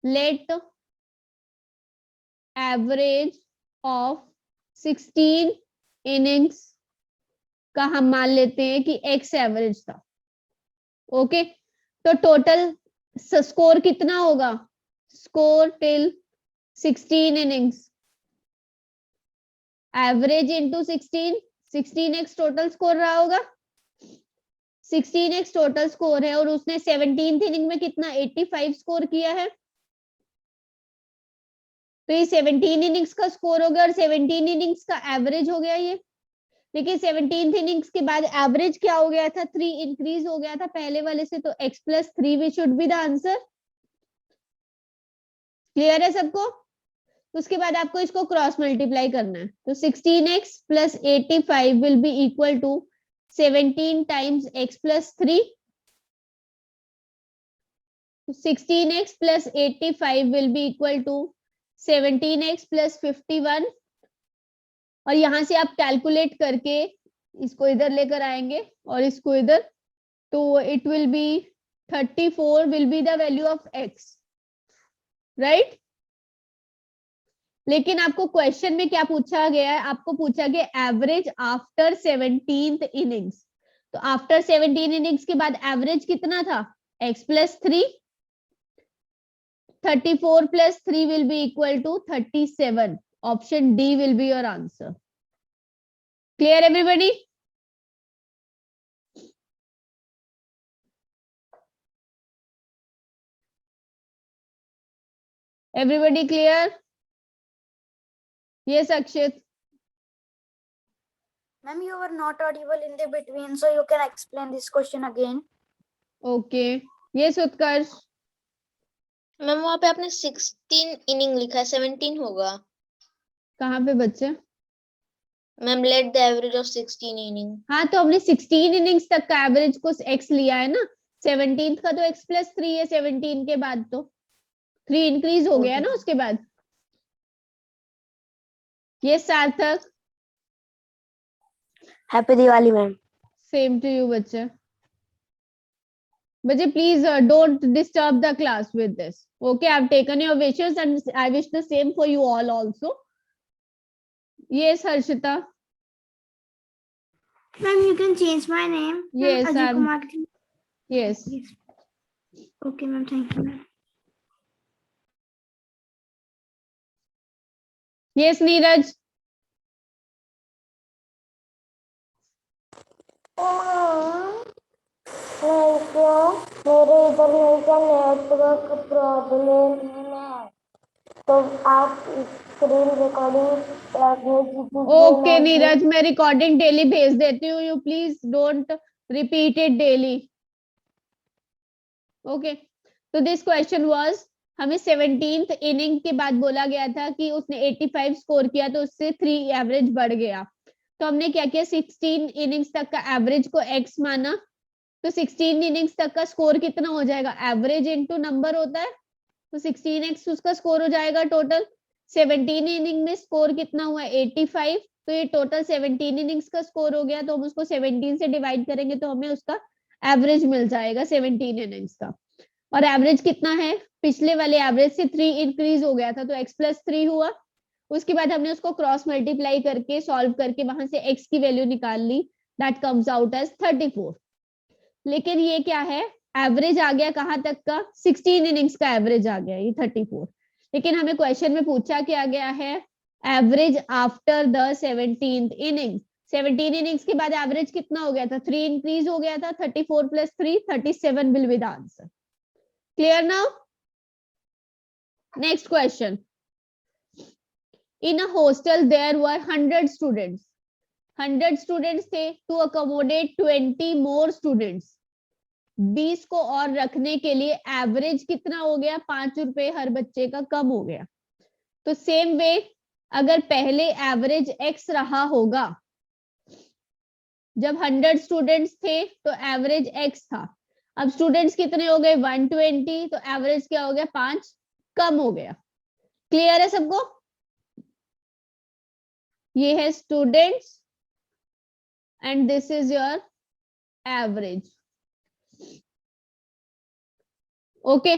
Late average of 16 innings का हम मान लेते हैं कि एक्स एवरेज था। ओके, तो टोटल स्कोर कितना होगा? Score till 16 innings, average into 16, 16x total score रहा होगा। 16x टोटल स्कोर है और उसने 17th इनिंग में कितना 85 स्कोर किया है, तो ये 17 इनिंग्स का स्कोर हो गया और 17 इनिंग्स का एवरेज हो गया ये। लेकिन 17th इनिंग्स के बाद एवरेज क्या हो गया था? 3 इंक्रीज हो गया था पहले वाले से, तो x + 3 we should be the answer. Clear है सबको? उसके बाद आपको इसको क्रॉस मल्टीप्लाई करना है, तो 16x + 85 will be equal to 17 times x + 3, 16x + 85 will be equal to 17x + 51, और यहां से आप कैलकुलेट करके इसको इधर लेकर आएंगे और इसको इधर, तो it will be 34 will be the value of x, right. लेकिन आपको क्वेश्चन में क्या पूछा गया है? आपको पूछा गया एवरेज आफ्टर 17th इनिंग्स, तो आफ्टर 17 इनिंग्स के बाद एवरेज कितना था? x + 3, 34 + 3 will be equal to 37, option D will be your answer. Clear everybody? Everybody clear? Yes, Akshit. Ma'am, you were not audible in the between, so you can explain this question again. Okay. Yes, Utkarsh. Ma'am वहाँ पे आपने 16 inning लिखा है, 17 होगा। कहाँ पे बच्चे? Ma'am let the average of 16 inning. हाँ, तो हमने 16 इनिंग्स तक का एवरेज को x लिया है ना, 17th का तो x + 3 है, 17 के बाद तो 3 इंक्रीज हो गया ना उसके बाद। ये Sarthak. Happy Diwali ma'am. Same to you बच्चे। बच्चे please don't disturb the class with this. Okay, I have taken your wishes and I wish the same for you all also. Yes Harshita. Ma'am, you can change my name. Yes, Ajay Kumar. Yes. Okay, ma'am. Thank you, ma'am. Yes, Neeraj. मेरे इधर नहीं का network problem है, तो आप screen recording okay Neeraj, मैं recording daily भेज देती हूँ, you please don't repeat it daily. Okay, तो दिस क्वेश्चन वाज, हमें 17th इनिंग के बाद बोला गया था कि उसने 85 स्कोर किया तो उससे 3 एवरेज बढ़ गया। तो हमने क्या किया, 16 इनिंग्स तक का एवरेज को x माना, तो 16 इनिंग्स तक का स्कोर कितना हो जाएगा? एवरेज इनटू नंबर होता है, तो 16x उसका स्कोर हो जाएगा टोटल। 17 इनिंग में स्कोर कितना हुआ? 85, तो ये टोटल 17 इनिंग्स का स्कोर हो गया, तो हम उसको 17 से डिवाइड करेंगे तो हमें उसका एवरेज मिल जाएगा 17 इनिंग्स का। और एवरेज कितना है? पिछले वाले एवरेज से 3 इंक्रीज हो गया था, तो x + 3 हुआ। उसके बाद हमने उसको क्रॉस मल्टीप्लाई करके सॉल्व करके वहां से x की वैल्यू निकाल ली, दैट कम्स आउट एज 34। लेकिन ये क्या है, एवरेज आ गया कहां तक का? 16 इनिंग्स का एवरेज आ गया ये 34। लेकिन हमें क्वेश्चन में पूछा क्या गया है? Average after the 17th inning. 17 innings के बाद एवरेज कितना हो गया था? 3 इंक्रीज हो गया था, 34 + 3 37 will be the answer. Clear now? Next question. In a hostel there were 100 students. 100 students थे, टू अकोमोडेट 20 मोर स्टूडेंट्स। 20 को और रखने के लिए एवरेज कितना हो गया? 5 रुपए हर बच्चे का कम हो गया। तो सेम वे, अगर पहले एवरेज x रहा होगा, जब 100 स्टूडेंट्स थे तो एवरेज x था, अब स्टूडेंट्स कितने हो गए? 120, तो एवरेज क्या हो गया? 5 कम हो गया। क्लियर है सबको? ये है students and this is your average. Okay,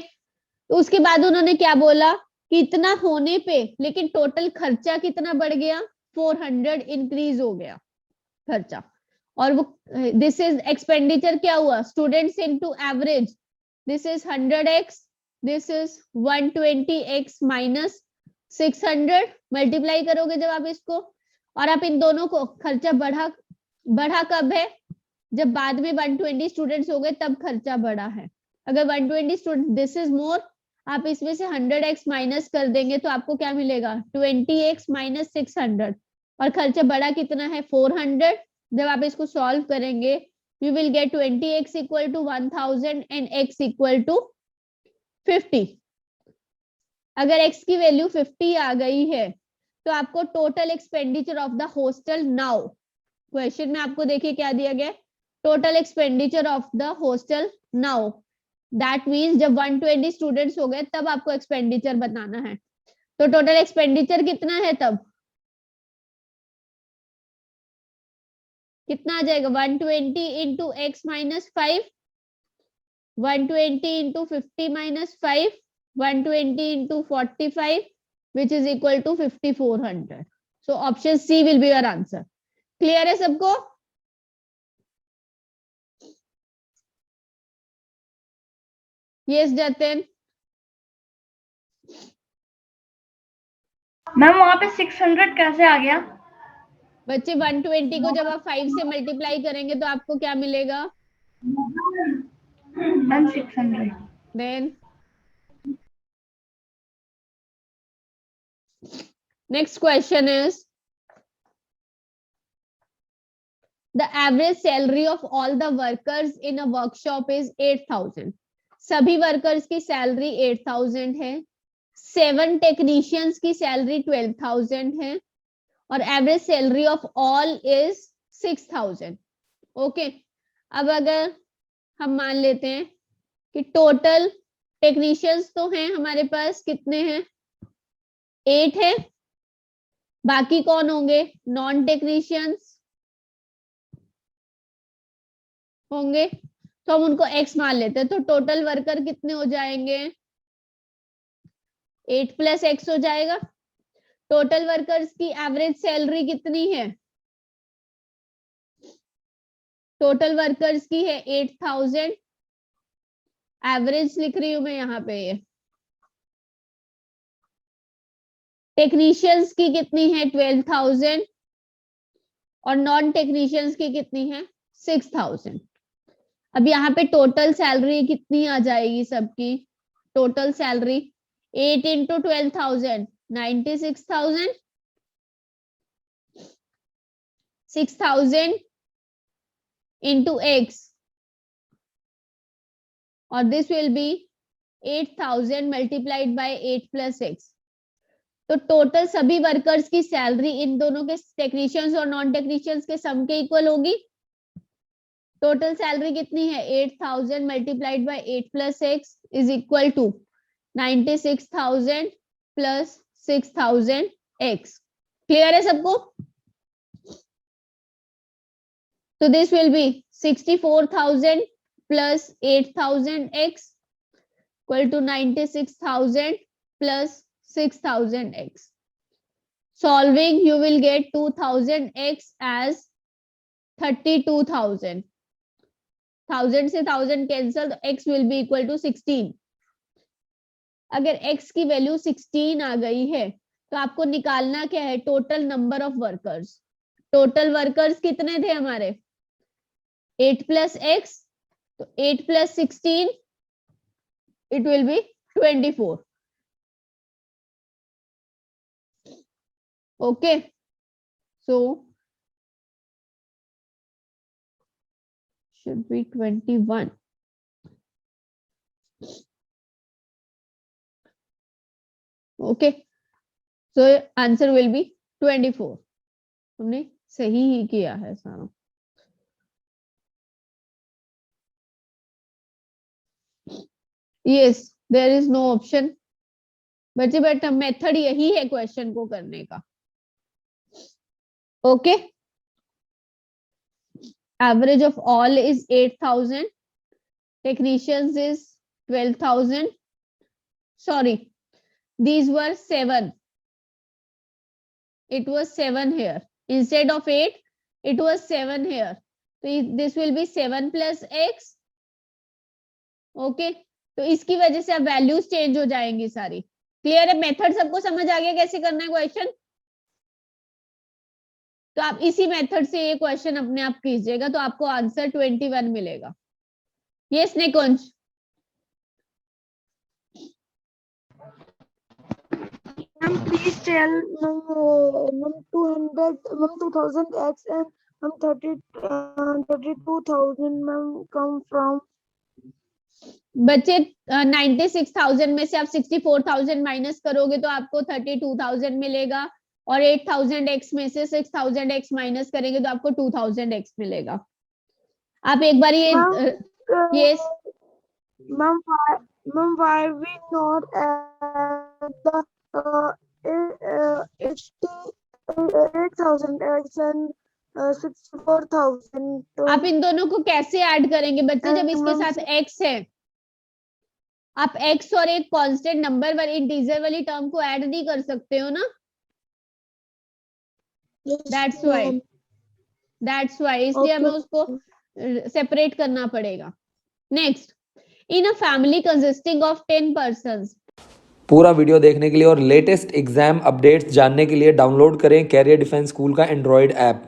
तो उसके बाद उन्होंने क्या बोला कि इतना होने पे लेकिन टोटल खर्चा कितना बढ़ गया, 400 इंक्रीज हो गया खर्चा। और वो दिस इज एक्सपेंडिचर क्या हुआ, students into average, this is 100x, this is 120x minus 600, multiply करोगे जब आप इसको, और आप इन दोनों को, खर्चा बढ़ा कब है, जब बाद में 120 स्टूडेंट्स हो गए तब खर्चा बढ़ा है। अगर 120 स्टूडेंट, दिस इज मोर, आप इसमें से 100x माइनस कर देंगे तो आपको क्या मिलेगा, 20x माइनस 600, और खर्चा बढ़ा कितना है, 400। जब आप इसको सॉल्व करेंगे you will get 20x equal to 1000 and x equal to 50। अगर x की वैल्यू 50 आ गई है तो आपको total expenditure of the hostel now, question में आपको देखिए क्या दिया गया, total expenditure of the hostel now, that means जब 120 स्टूडेंट्स हो गए तब आपको एक्सपेंडिचर बताना है। तो टोटल एक्सपेंडिचर कितना है, तब कितना आ जाएगा, 120 into x minus 5, 120 into 50 minus 5, 120 into 45 which is equal to 5400. So option C will be your answer. Clear है सबको? Yes जतिन। मैम वहाँ पे 600 कैसे आ गया? बच्चे 120 को जब आप 5 से मल्टीप्लाई करेंगे तो आपको क्या मिलेगा, ma'am 600। Then next question is the average salary of all the workers in a workshop is 8000। सभी वर्कर्स की सैलरी 8000 है, 7 टेक्नीशियंस की सैलरी 12000 है, और average salary of all is 6000। Okay, अब अगर हम मान लेते हैं कि टोटल टेक्नीशियंस तो हैं हमारे पास, कितने हैं, 8 है, बाकी कौन होंगे, नॉन टेक्नीशियंस होंगे, तो हम उनको x मान लेते हैं। तो टोटल वर्कर कितने हो जाएंगे, 8 प्लस x हो जाएगा। टोटल वर्कर्स की एवरेज सैलरी कितनी है, टोटल वर्कर्स की है 8000, एवरेज लिख रही हूं मैं यहाँ पे, ये टेक्नीशियंस की कितनी है 12000, और नॉन टेक्नीशियंस की कितनी है 6000। अब यहाँ पे टोटल सैलरी कितनी आ जाएगी सबकी, total salary 8 into 12000 96,000, 6000 into x, और this will be 8000 multiplied by 8 plus x। तो टोटल सभी वर्कर्स की सैलरी इन दोनों के, टेक्नीशियंस और नॉन टेक्नीशियंस के सम के इक्वल होगी। टोटल सैलरी कितनी है, 8000 multiplied by 8 plus x is equal to 96,000 plus 6000 x। Clear है सबको? तो this will be 64,000 plus 8000 x equal to 96,000 plus 6000 x। Solving you will get 2000 x as 32,000, 1000 से 1000 कैंसल, तो x will be equal to 16। अगर x की value 16 आ गई है तो आपको निकालना क्या है, total number of workers. Total workers कितने थे हमारे, 8 प्लस x, तो 8 plus 16 it will be 24। okay, so should be 21। okay, so answer will be 24। हमने सही ही किया है सारा। yes, there is no option बच्चे, बट मेथड यही है क्वेश्चन को करने का। Okay, average of all is 8000, technicians is 12000, sorry, these were 7. It was 7 here. Instead of 8, it was 7 here. So this will be 7 plus x. Okay. तो इसकी वजह से अब वैल्यूज चेंज हो जाएंगी सारी. क्लियर है? मेथड सबको समझ आ गया कैसे करना है क्वेश्चन? तो आप इसी मेथड से ये क्वेश्चन अपने आप कीजिएगा तो आपको आंसर 21 मिलेगा. Yes Nikunj. Ma'am, please tell ma'am 2000 x and ma'am 32,000 ma'am come from. बच्चे 96,000 में से आप 64,000 माइनस करोगे तो आपको 32,000 मिलेगा और 8,000 x में से 6,000 x माइनस करेंगे तो आपको 2,000 x मिलेगा. आप एक बार ये yes Ma'am, why we not add the 8,000 x and 64,000 to. आप इन दोनों को कैसे ऐड करेंगे बच्चे जब इसके ma'am, साथ x है? आप x और एक कांस्टेंट नंबर वाली इंटीजर वाली टर्म को ऐड नहीं कर सकते हो ना. That's why. इसलिए हमें उसको सेपरेट करना पड़ेगा. Next, in a family consisting of 10 persons. पूरा वीडियो देखने के लिए और लेटेस्ट एग्जाम अपडेट्स जानने के लिए डाउनलोड करें कैरियर डिफेंस स्कूल का एंड्रॉयड ऐप.